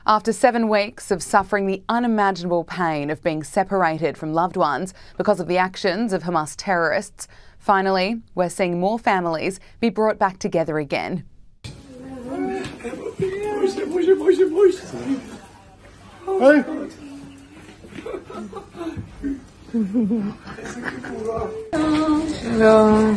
After 7 weeks of suffering the unimaginable pain of being separated from loved ones because of the actions of Hamas terrorists, finally, we're seeing more families be brought back together again. Hello.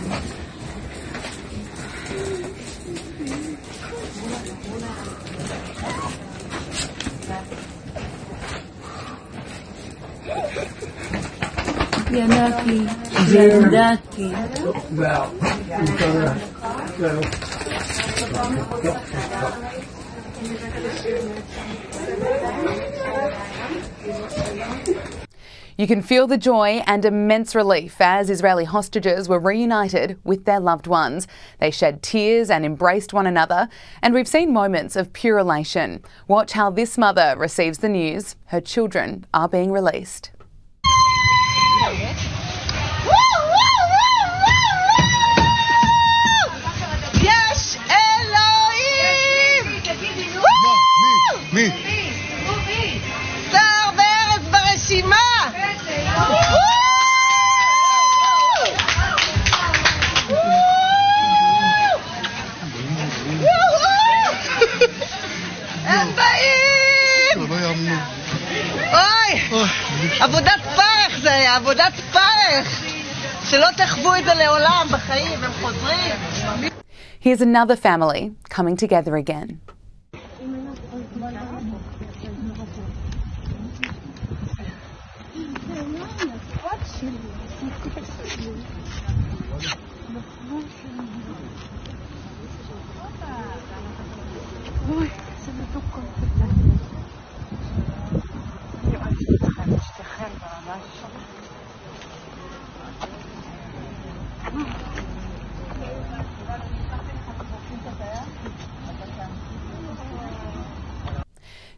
يناكي يناكي You can feel the joy and immense relief as Israeli hostages were reunited with their loved ones. They shed tears and embraced one another, and we've seen moments of pure elation. Watch how this mother receives the news her children are being released. מי? שר בארץ ברשימה! הם באים! אוי! עבודת פרך זה היה, עבודת פרך! שלא תחוו את זה לעולם בחיים, הם חוזרים. Here's another family coming together again.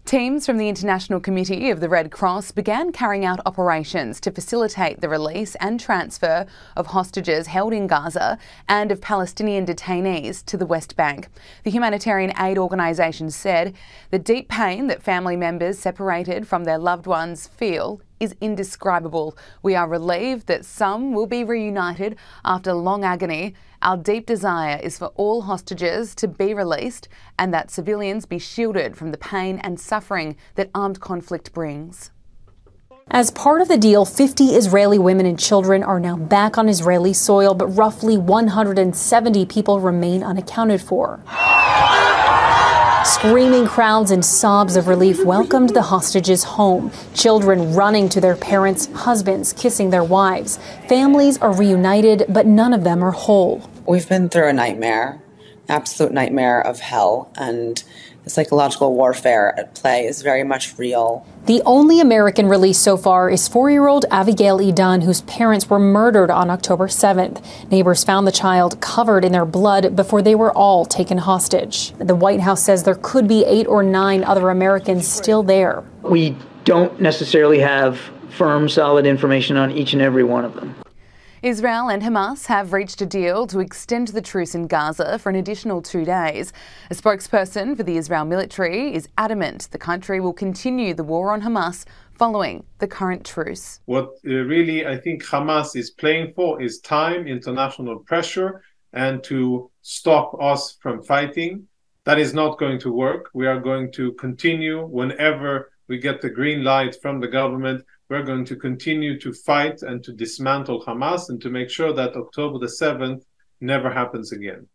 Teams from the International Committee of the Red Cross began carrying out operations to facilitate the release and transfer of hostages held in Gaza and of Palestinian detainees to the West Bank. The humanitarian aid organisation said the deep pain that family members separated from their loved ones feel is indescribable. We are relieved that some will be reunited after long agony. Our deep desire is for all hostages to be released and that civilians be shielded from the pain and suffering that armed conflict brings. As part of the deal, 50 Israeli women and children are now back on Israeli soil, but roughly 170 people remain unaccounted for. Screaming crowds and sobs of relief welcomed the hostages home. Children running to their parents, husbands kissing their wives. Families are reunited, but none of them are whole. We've been through a nightmare, absolute nightmare of hell, and the psychological warfare at play is very much real. The only American release so far is 4-year-old Abigail Edan, whose parents were murdered on October 7th. Neighbors found the child covered in their blood before they were all taken hostage. The White House says there could be 8 or 9 other Americans still there. We don't necessarily have firm, solid information on each and every one of them. Israel and Hamas have reached a deal to extend the truce in Gaza for an additional 2 days. A spokesperson for the Israel military is adamant the country will continue the war on Hamas following the current truce. What really I think Hamas is playing for is time, international pressure, and to stop us from fighting. That is not going to work. We are going to continue whenever we get the green light from the government. We're going to continue to fight and to dismantle Hamas and to make sure that October the 7th never happens again.